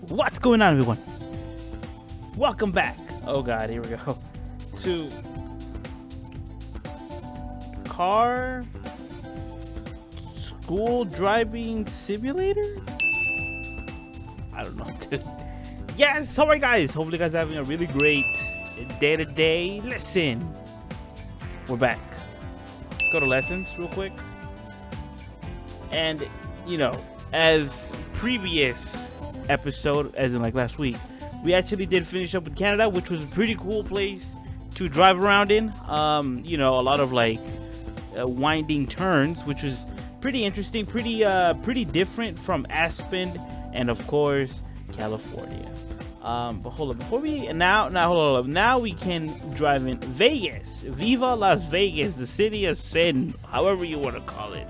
What's going on, everyone? Welcome back. Oh god, here we go. To car school driving simulator? I don't know, dude. Yes, alright guys. Hopefully you guys are having a really great day today. Listen. We're back. Let's go to lessons real quick. And you know, as previous episode, as in like last week, we actually did finish up with Canada, which was a pretty cool place to drive around in. You know, a lot of like winding turns, which was pretty interesting, pretty different from Aspen and of course California. But hold up, before we hold up. Now we can drive in Vegas, Viva Las Vegas, the city of sin, however you want to call it.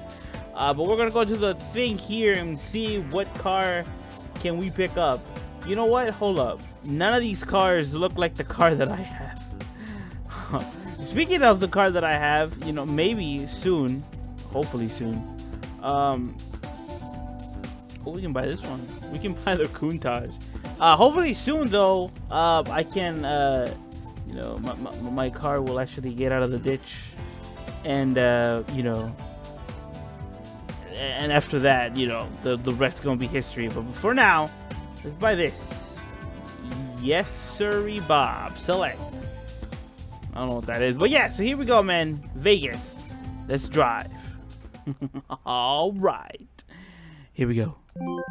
But we're gonna go to the thing here and see what car can we pick up. You know what? Hold up. None of these cars look like the car that I have. Speaking of the car that I have, you know, maybe soon, hopefully soon. Oh, we can buy this one. We can buy the Countach. Hopefully soon, though. I can, you know, my car will actually get out of the ditch, and you know. And after that, you know, the rest gonna be history. But for now, let's buy this. Yes, sirree, Bob. Select. I don't know what that is, but yeah. So here we go, man. Vegas. Let's drive. All right. Here we go. All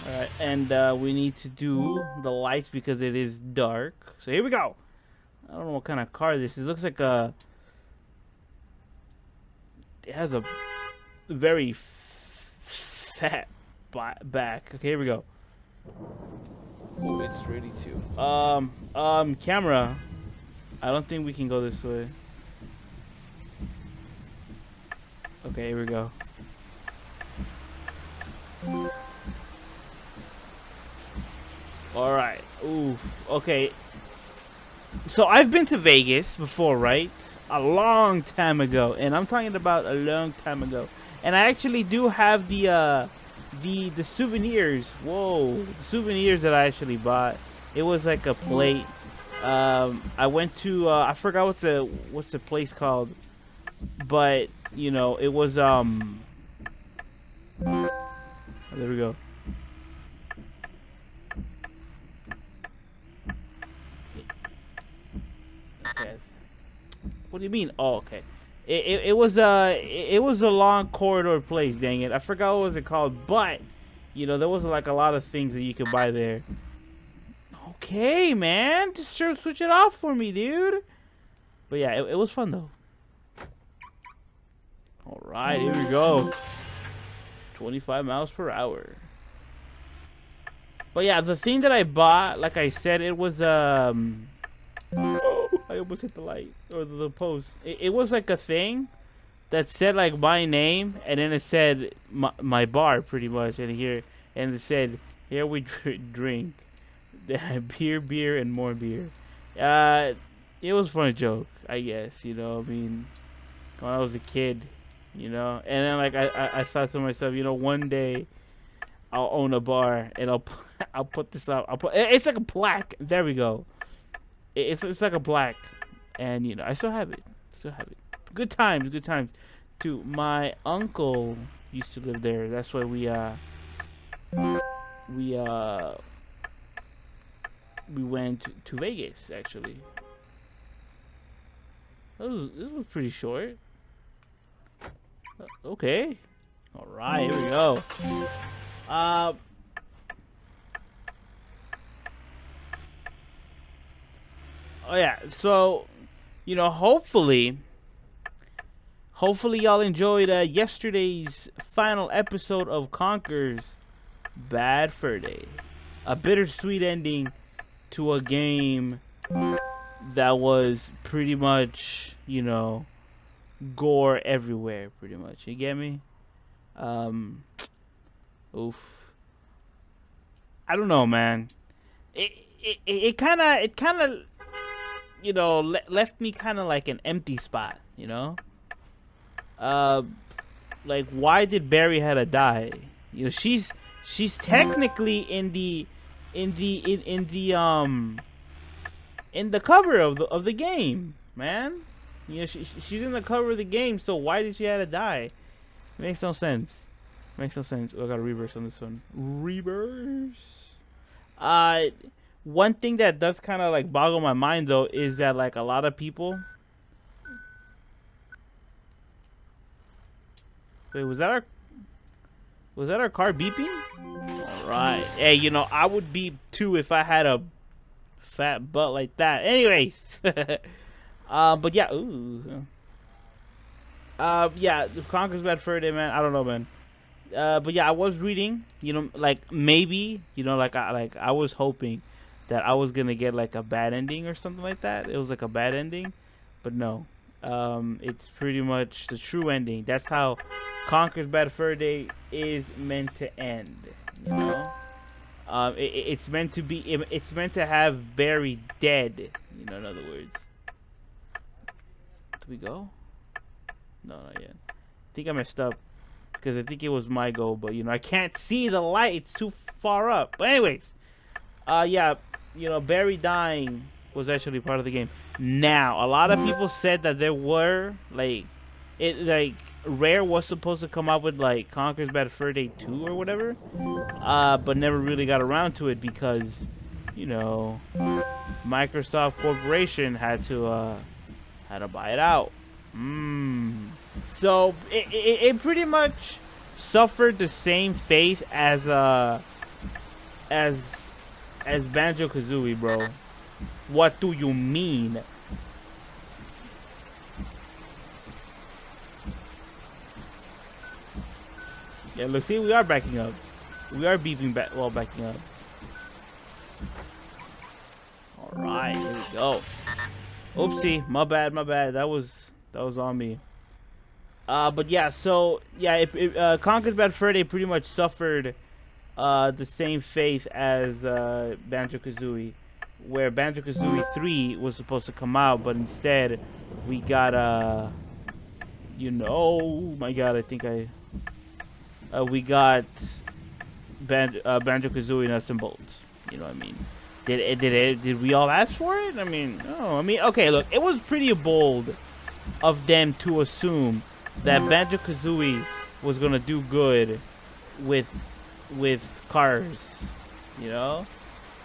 right, and we need to do the lights because it is dark. So here we go. I don't know what kind of car this is. It looks like a. It has a very fat back. Okay, here we go. Oh, it's ready to. Camera. I don't think we can go this way. Okay, here we go. All right. Ooh. Okay. So I've been to Vegas before, right? A long time ago, and I'm talking about a long time ago. And I actually do have the souvenirs. Whoa, the souvenirs that I actually bought. It was like a plate. I went to I forgot what's the place called, but you know it was there we go. Okay. What do you mean? Oh, okay. It was a long corridor place. Dang it, I forgot what was it called. But you know there was like a lot of things that you could buy there. Okay, man, just sure switch it off for me, dude. But yeah, it was fun though. All right, here we go. 25 miles per hour. But yeah, the thing that I bought, like I said, it was Oh, I almost hit the light or the post. It was like a thing that said like my name, and then it said my bar pretty much, and here, and it said here we drink beer, and more beer. It was a funny joke, I guess. You know, I mean, when I was a kid, you know, and then like I thought to myself, you know, one day I'll own a bar and I'll put this up. It's like a plaque. There we go. It's like a plaque, and you know I still have it. Good times. To my uncle used to live there. That's why we went to Vegas actually. This was pretty short. Okay. All right, here we go. Oh yeah, so you know, hopefully y'all enjoyed yesterday's final episode of Conker's Bad Fur Day. A bittersweet ending to a game that was pretty much, you know, gore everywhere, pretty much. You get me? Oof. I don't know, man. It kind of you know, left me kind of like an empty spot, you know? Like, why did Barry had to die? You know, she's technically in in the cover of the game, man. You know, she's in the cover of the game, so why did she have to die? It makes no sense. Makes no sense. Oh, I got a reverse on this one. Reverse. Uh, One thing that does kind of like boggle my mind though is that like a lot of people. Wait, was that our car beeping? All right. Hey, you know I would beep too if I had a fat butt like that. Anyways, but yeah, ooh. Yeah, the Conquer's Bad Fur Day, man. I don't know, man. But yeah, I was reading, you know, like maybe, you know, like I was hoping that I was gonna get like a bad ending or something like that. It was like a bad ending, but no. It's pretty much the true ending. That's how Conquer's Bad Fur Day is meant to end. You know, it's meant to be. It's meant to have Barry dead. You know, in other words. Do we go? No, not yet. I think I messed up because I think it was my goal, but you know I can't see the light; it's too far up. But anyways, yeah, you know Barry dying was actually part of the game. Now, a lot of people said that there were like Rare was supposed to come out with like Conker's Bad Fur Day 2 or whatever, but never really got around to it because, you know, Microsoft Corporation had to buy it out. So it pretty much suffered the same fate as Banjo-Kazooie, bro. What do you mean? Yeah, look, see, we are backing up. We are beeping back while backing up. Alright, here we go. Oopsie, my bad. That was on me. But yeah, so yeah, Conker's Bad Fur Day pretty much suffered the same fate as Banjo-Kazooie, where Banjo-Kazooie 3 was supposed to come out, but instead we got you know, oh my god, I think we got Banjo-Kazooie Nuts and Bolts. You know what I mean? Did we all ask for it? I mean, no. I mean, okay, look, it was pretty bold of them to assume that Banjo-Kazooie was gonna do good with cars. You know,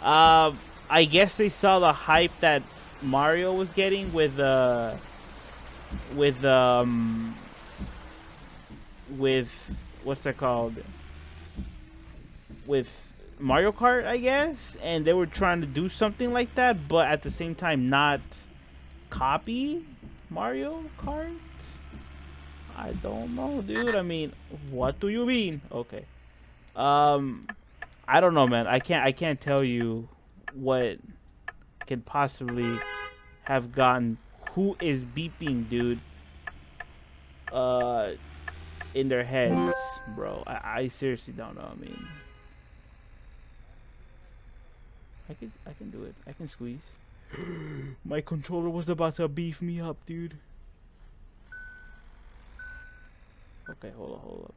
I guess they saw the hype that Mario was getting with what's that called? With Mario Kart, I guess, and they were trying to do something like that, but at the same time not copy Mario Kart. I don't know, dude. I mean, what do you mean? Okay. I don't know, man. I can't tell you what can possibly have gotten who is beeping, dude. In their heads, bro. I seriously don't know. I mean, I can do it. I can squeeze. My controller was about to beef me up, dude. Okay, hold up.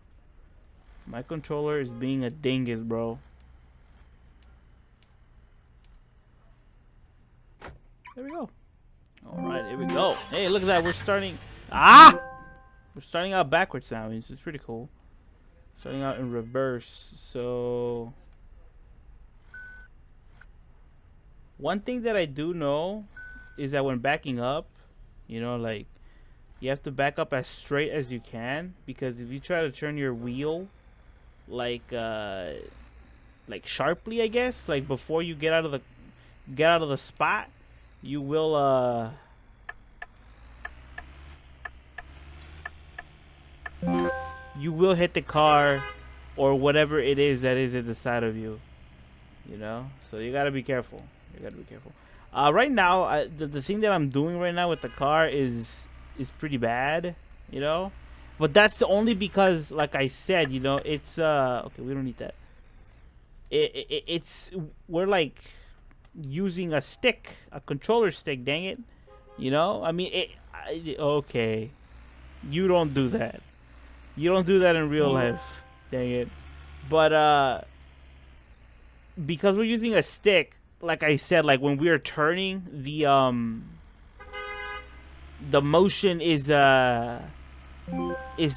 My controller is being a dingus, bro. There we go. Alright, here we go. Hey, look at that. We're starting... Ah! We're starting out backwards now. It's pretty cool. Starting out in reverse. So... one thing that I do know is that when backing up, you know, like, you have to back up as straight as you can, because if you try to turn your wheel like sharply, I guess, like before you get out of the spot, you will hit the car or whatever it is that is at the side of you. You know, so you gotta be careful. Right now, the thing that I'm doing right now with the car is pretty bad, you know, but that's only because, like I said, you know, it's okay, we don't need that. It's we're like using a controller stick, dang it, you know. I mean, okay, you don't do that. You don't do that in real life, dang it. But because we're using a stick, like I said, like when we are turning, the motion is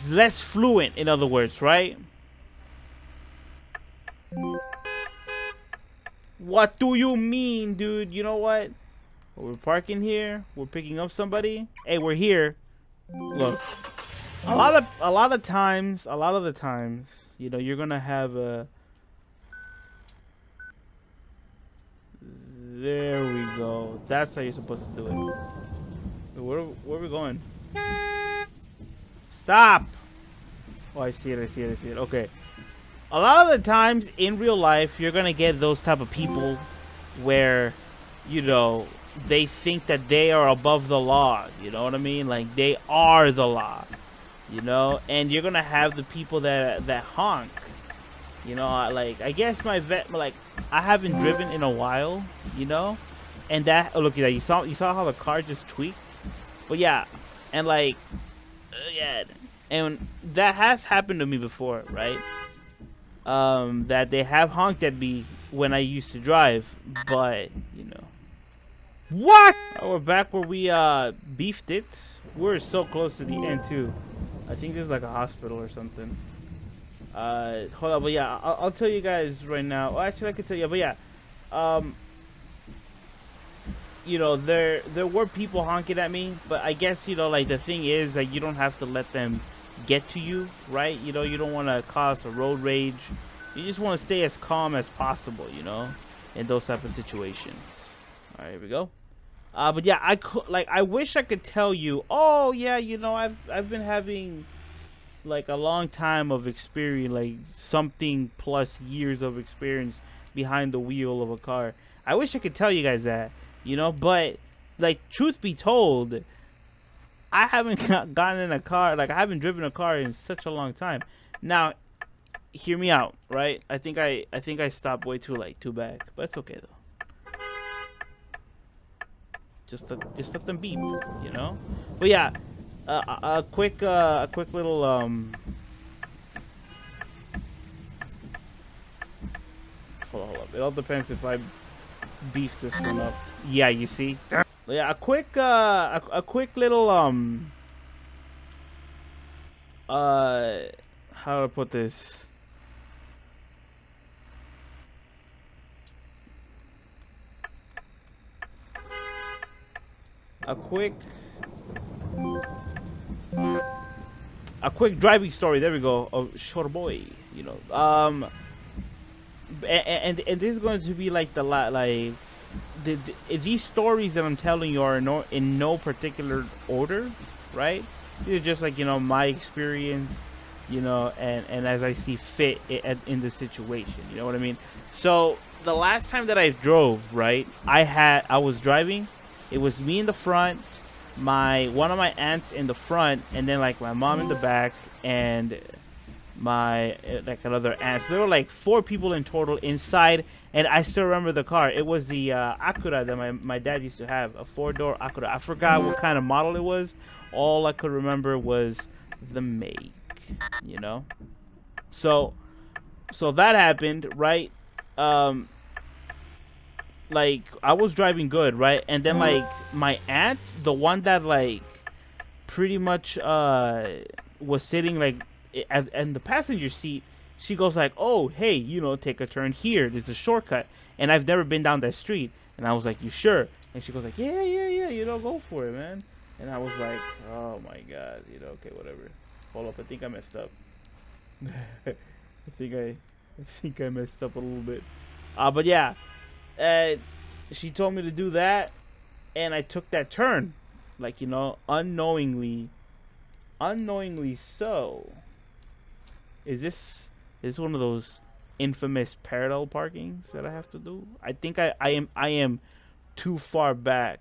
less fluent, in other words, right? What do you mean, dude? You know what? We're parking here. We're picking up somebody. Hey, we're here. Look, a lot of the times, you know, you're gonna have a. There we go. That's how you're supposed to do it. Where are we going? Stop! Oh, I see it. Okay. A lot of the times in real life, you're gonna get those type of people where, you know, they think that they are above the law. You know what I mean? Like they are the law. You know, and you're gonna have the people that honk. You know, like I guess like I haven't driven in a while. You know, and that look at that. You saw how the car just tweaked. But yeah, and like yeah, and that has happened to me before, right? That they have honked at me when I used to drive, but you know. What? Oh, we're back where we beefed it. We're so close to the end too. I think there's like a hospital or something. Hold on, but yeah, I'll tell you guys right now. Well, actually, I can tell you, but yeah, you know, there were people honking at me, but I guess, you know, like the thing is that you don't have to let them get to you, right? You know, you don't want to cause a road rage. You just want to stay as calm as possible, you know, in those type of situations. All right, here we go. But yeah, I wish I could tell you, oh yeah, you know, I've been having like a long time of experience, like something plus years of experience behind the wheel of a car. I wish I could tell you guys that, you know, but like truth be told, I haven't gotten in a car, like I haven't driven a car in such a long time. Now, hear me out, right? I think I stopped way too back, but it's okay though. Just let them beep, you know. But yeah, a quick little hold up. It all depends if I beef this one up. Yeah, you see. Yeah, a quick little how do I put this? A quick driving story. There we go. Of short boy, you know. And this is going to be like these stories that I'm telling you are in no particular order, right? These are just like, you know, my experience, you know, and as I see fit in the situation. You know what I mean? So the last time that I drove, right, I was driving. It was me in the front, one of my aunts in the front, and then like my mom in the back, and my like another aunt. So there were like 4 people in total inside, and I still remember the car. It was the Acura that my dad used to have, a 4-door Acura. I forgot what kind of model it was. All I could remember was the make, you know. So that happened, right? Like I was driving good, right? And then like my aunt, the one that like pretty much was sitting like in the passenger seat, she goes like, oh hey, you know, take a turn here, there's a shortcut, and I've never been down that street. And I was like, you sure? And she goes like, yeah, you know, go for it, man. And I was like, oh my god, you know, okay, whatever. Hold up, I think I messed up. I think I messed up a little bit. But yeah, she told me to do that, and I took that turn, like, you know, unknowingly so. Is this one of those infamous parallel parkings that I have to do? I think I am too far back.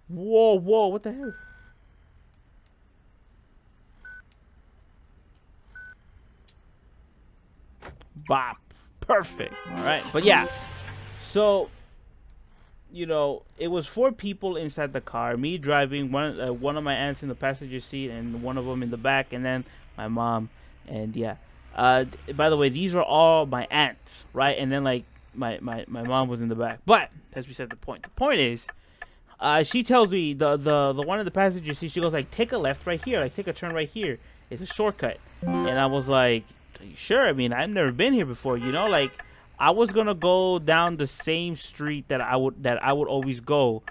Whoa, what the hell? Bop. Perfect. All right. But yeah, so, you know, it was 4 people inside the car, me driving, one of my aunts in the passenger seat, and one of them in the back, and then my mom. And yeah, By the way, these are all my aunts, right? And then like my mom was in the back. But as we said, the point is, she tells me the one of the passengers, she goes like, take a left right here, like take a turn right here. It's a shortcut. And I was like, are you sure? I mean, I've never been here before, you know, like I was gonna go down the same street that I would always go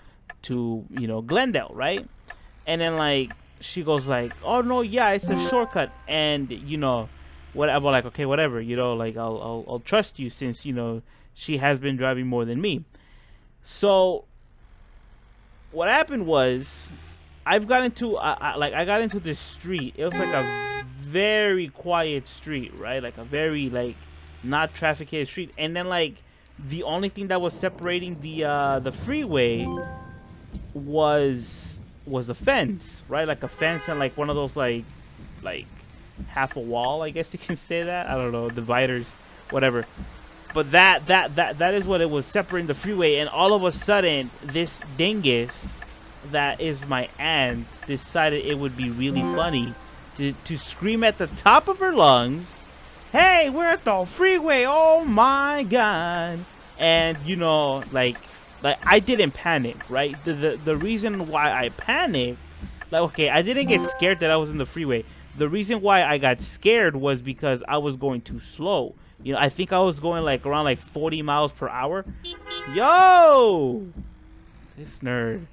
to, you know, Glendale, right? And then like she goes like, oh no, yeah, it's a shortcut. And you know, whatever, like, okay, whatever, you know, like I'll trust you, since, you know, she has been driving more than me. So what happened was, I've got into I got into this street. It was like a very quiet street, right? Like a very like not trafficated street. And then like the only thing that was separating the freeway was a fence, right? Like a fence, and like one of those like half a wall, I guess you can say that. I don't know, dividers, whatever. But that is what it was, separating the freeway. And all of a sudden, this dingus that is my aunt decided it would be really funny to scream at the top of her lungs, hey, we're at the freeway, oh my god. And you know, like I didn't panic, right? The reason why I panicked, like, okay, I didn't get scared that I was in the freeway. The reason why I got scared was because I was going too slow. You know, I think I was going like around like 40 miles per hour. Yo! This nerd.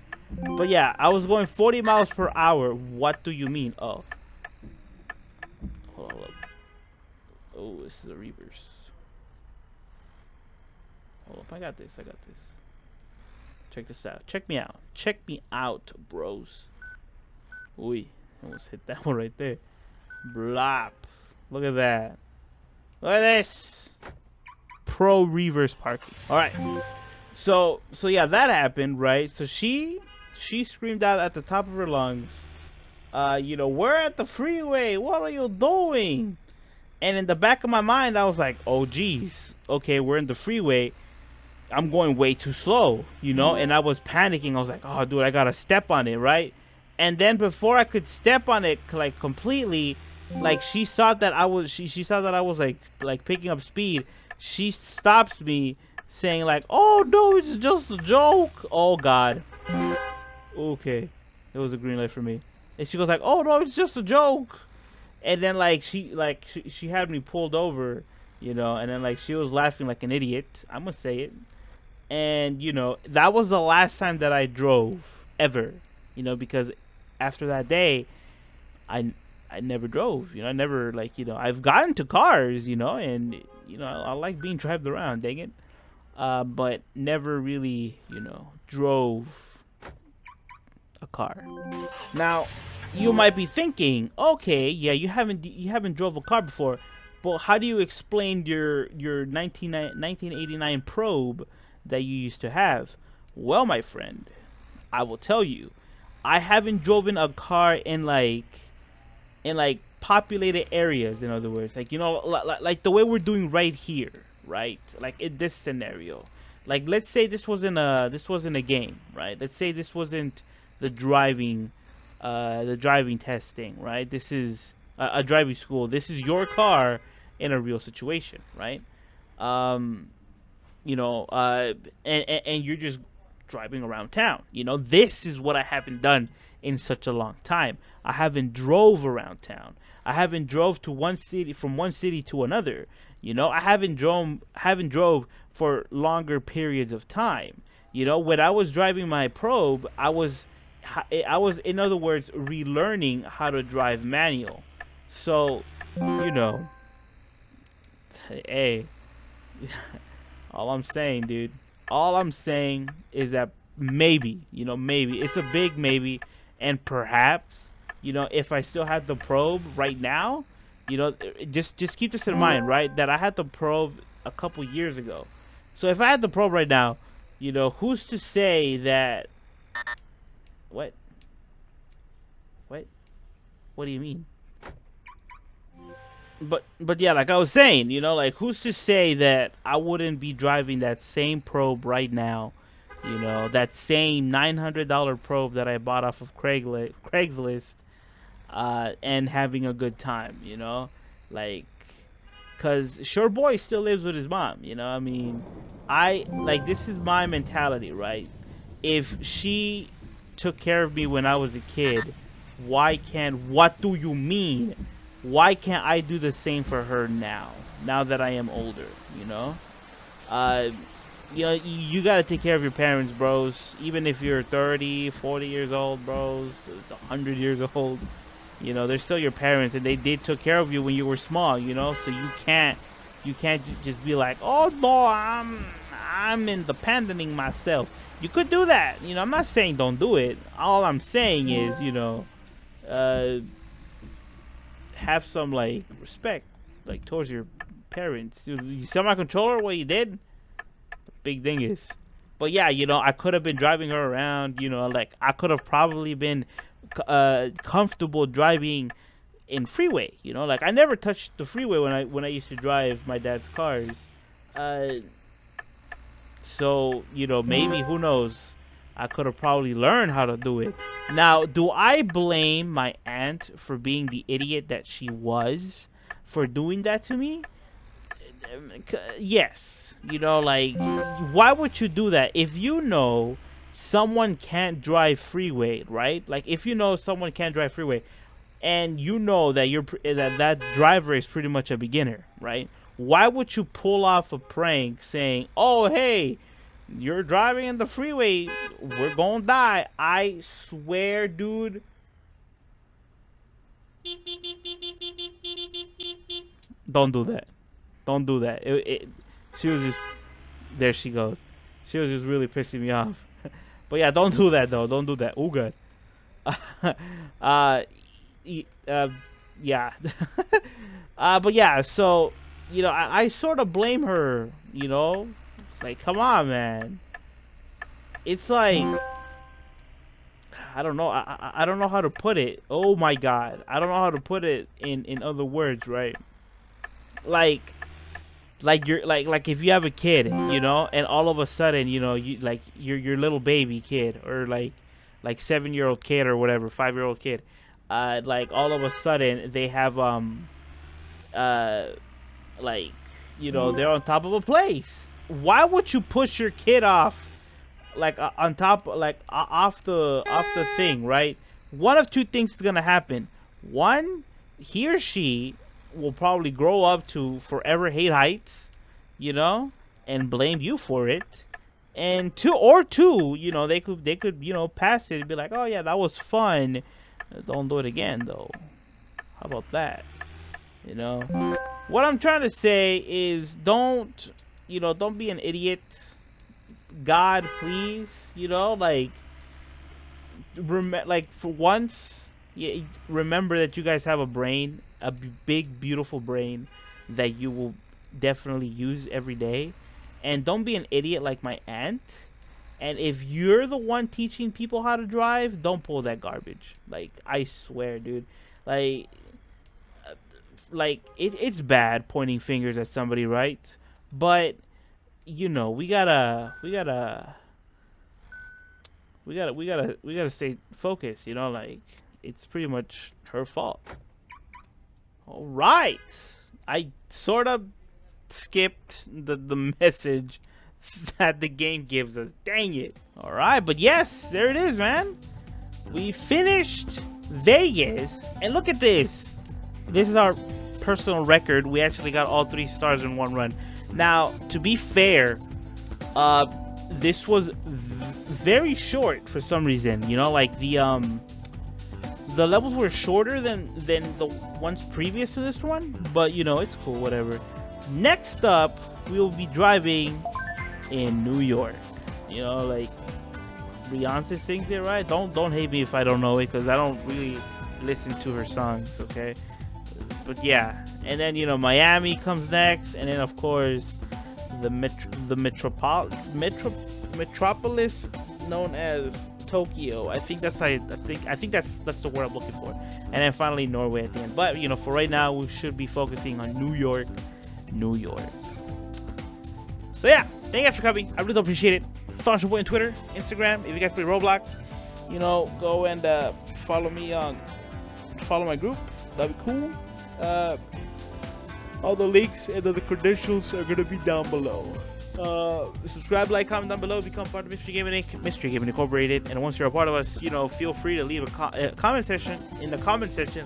But yeah, I was going 40 miles per hour. What do you mean? Oh. Hold on, look. Oh, this is a reverse. Hold up, I got this. Check this out. Check me out. Check me out, bros. Ooh, almost hit that one right there. Blop. Look at that. Look at this. Pro reverse parking. Alright. So yeah, that happened, right? So she screamed out at the top of her lungs, you know, we're at the freeway. What are you doing? And in the back of my mind, I was like, oh geez. Okay, we're in the freeway. I'm going way too slow, you know? And I was panicking. I was like, oh dude, I gotta step on it, right? And then before I could step on it like completely, like she saw that I was she saw that I was like picking up speed. She stops me saying like, oh no, it's just a joke. Oh god. Okay. It was a green light for me. And she goes like, oh no, it's just a joke. And then like she had me pulled over, you know, and then like she was laughing like an idiot. I'm gonna say it. And you know, that was the last time that I drove ever, you know, because after that day I never drove, you know. I never, like, you know, I've gotten to cars, you know, and you know, I like being driven around, dang it. But never really, you know, drove a car. Now, you might be thinking, okay, yeah, you haven't drove a car before, but how do you explain your 1989 Probe that you used to have? Well, my friend, I will tell you, I haven't driven a car in like populated areas. In other words, like, you know, like the way we're doing right here, right? Like in this scenario, like let's say this wasn't a game, right? Let's say this wasn't the driving testing, right? This is a driving school. This is your car in a real situation, right? You know, and you're just driving around town. You know, this is what I haven't done in such a long time. I haven't drove around town. I haven't drove to one city, from one city to another. You know, I haven't drove for longer periods of time. You know, when I was driving my Probe, I was in other words relearning how to drive manual. So, you know, hey, all I'm saying, dude, all I'm saying is that maybe, you know, maybe it's a big maybe, and perhaps, you know, if I still had the Probe right now, you know, just keep this in mind, right? That I had the Probe a couple years ago. So if I had the Probe right now, you know, who's to say that? What? What do you mean? But yeah, like I was saying, you know, like who's to say that I wouldn't be driving that same Probe right now? You know, that same $900 Probe that I bought off of Craigslist, and having a good time, you know? Like, Cause Sure Boy still lives with his mom, you know. I mean, I like this is my mentality, right? If she took care of me when I was a kid, why can't? What do you mean? Why can't I do the same for her now? Now that I am older, you know. Uh, you gotta take care of your parents, bros. Even if you're 30, 40 years old, bros, 100 years old. You know, they're still your parents, and they took care of you when you were small. You know, so you can't just be like, oh no, I'm independenting myself. You could do that. You know, I'm not saying don't do it. All I'm saying is, you know, have some like respect, like towards your parents. You saw my controller? What you did? The big thing is, but yeah, you know, I could have been driving her around. You know, like I could have probably been comfortable driving in freeway. You know, like I never touched the freeway when I used to drive my dad's cars. So you know, maybe who knows? I could have probably learned how to do it. Now, do I blame my aunt for being the idiot that she was for doing that to me? Yes. You know, like, why would you do that if you know someone can't drive freeway, right? Like, if you know someone can't drive freeway, and you know that that driver is pretty much a beginner, right? Why would you pull off a prank saying, "Oh, hey, you're driving in the freeway, we're gonna die"? I swear, dude. Don't do that. Don't do that. She was just, there she goes. She was just really pissing me off. But yeah, don't do that though. Don't do that. Oh, good. Yeah. But yeah, so you know, I sort of blame her. You know, like, come on, man. It's like, I don't know. I don't know how to put it. Oh my God, I don't know how to put it in other words, right? Like you're like if you have a kid, you know, and all of a sudden, you know, you like your little baby kid, or like 7-year-old kid or whatever, 5-year-old kid, like all of a sudden they have like, you know, they're on top of a place. Why would you push your kid off, like on top, like off the thing, right? One of two things is gonna happen. One, he or she will probably grow up to forever hate heights, you know, and blame you for it. And two, you know, they could, you know, pass it and be like, oh yeah, that was fun. Don't do it again though. How about that? You know, what I'm trying to say is don't be an idiot. God, please, you know, like, like for once, yeah, remember that you guys have a brain, a big, beautiful brain that you will definitely use every day. And don't be an idiot like my aunt. And if you're the one teaching people how to drive, don't pull that garbage. Like, I swear, dude. Like it's bad pointing fingers at somebody, right? But you know, we gotta stay focused. You know, like, it's pretty much her fault. All right, I sort of skipped the message that the game gives us. Dang it. All right, but yes, there it is, man. We finished Vegas, and look at this. This is our personal record. We actually got all 3 stars in one run. Now, to be fair, this was very short for some reason. You know, like the levels were shorter than the ones previous to this one, but you know, it's cool, whatever. Next up, we will be driving in New York. You know, like Beyonce sings it, right? Don't hate me if I don't know it, because I don't really listen to her songs, okay? But yeah, and then, you know, Miami comes next, and then of course the metropolis known as Tokyo. I think that's the word I'm looking for. And then finally Norway at the end. But you know, for right now, we should be focusing on New York. So yeah, thank you guys for coming. I really appreciate it. Follow your boy on Twitter, Instagram. If you guys play Roblox, you know, go and follow my group. That'd be cool. All the links and the credentials are gonna be down below. Subscribe, like, comment down below, become part of Mystery Gaming Incorporated. And once you're a part of us, feel free to leave a comment section. In the comment section,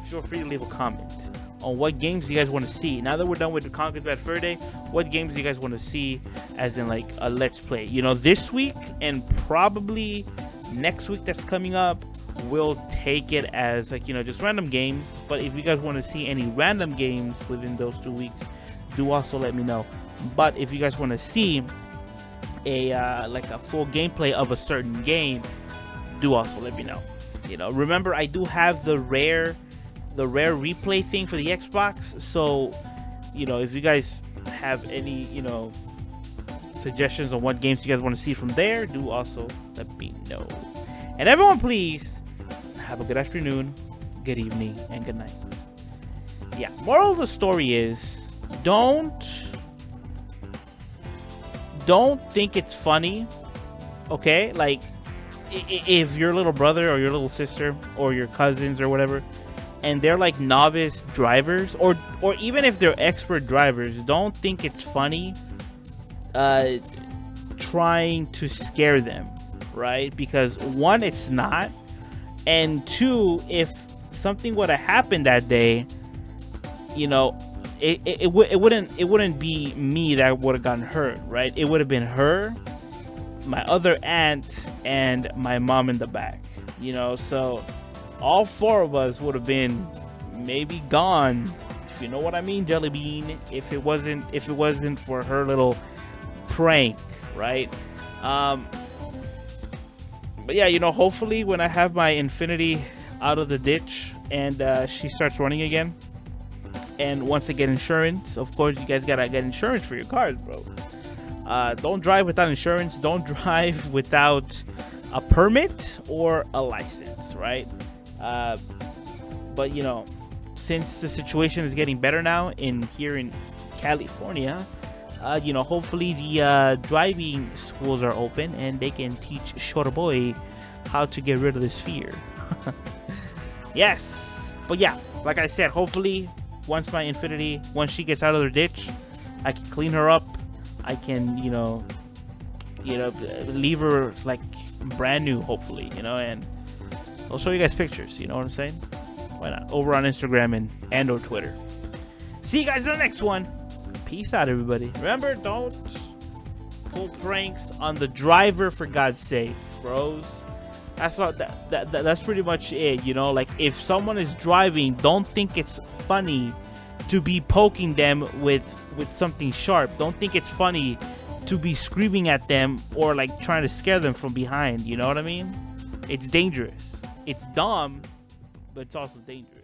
feel free to leave a comment on what games you guys want to see. Now that we're done with the Conquer's Bad Fur Day, what games do you guys want to see as in like a let's play? This week and probably next week that's coming up, we'll take it as like, just random games. But if you guys want to see any random games within those 2 weeks, do also let me know. But if you guys want to see a like a full gameplay of a certain game, do also let me know. Remember, I do have the rare replay thing for the Xbox. So, if you guys have any, suggestions on what games you guys want to see from there, do also let me know. And everyone, please have a good afternoon, good evening, and good night. Yeah, moral of the story is, don't think it's funny, okay? Like, if your little brother or your little sister or your cousins or whatever, and they're like novice drivers, or even if they're expert drivers, don't think it's funny trying to scare them, right? Because one, it's not, and two, if something would have happened that day, it wouldn't be me that would have gotten hurt, right? It would have been her, my other aunt, and my mom in the back, so all four of us would have been maybe gone, if you know what I mean, Jelly Bean, if it wasn't for her little prank, right? But yeah, hopefully when I have my Infinity out of the ditch and she starts running again, and once I get insurance, of course you guys gotta get insurance for your cars, bro. Don't drive without insurance. Don't drive without a permit or a license, right? But since the situation is getting better now here in California, hopefully the driving schools are open and they can teach short boy how to get rid of this fear. Yes, but yeah, like I said, hopefully once my Infinity, once she gets out of the ditch, I can clean her up. I can, leave her like brand new, hopefully, and I'll show you guys pictures. You know what I'm saying? Why not? Over on Instagram and or Twitter. See you guys in the next one. Peace out, everybody. Remember, don't pull pranks on the driver, for God's sake, bros. That's pretty much it. Like if someone is driving, don't think it's funny to be poking them with something sharp. Don't think it's funny to be screaming at them or like trying to scare them from behind. You know what I mean? It's dangerous. It's dumb, but it's also dangerous.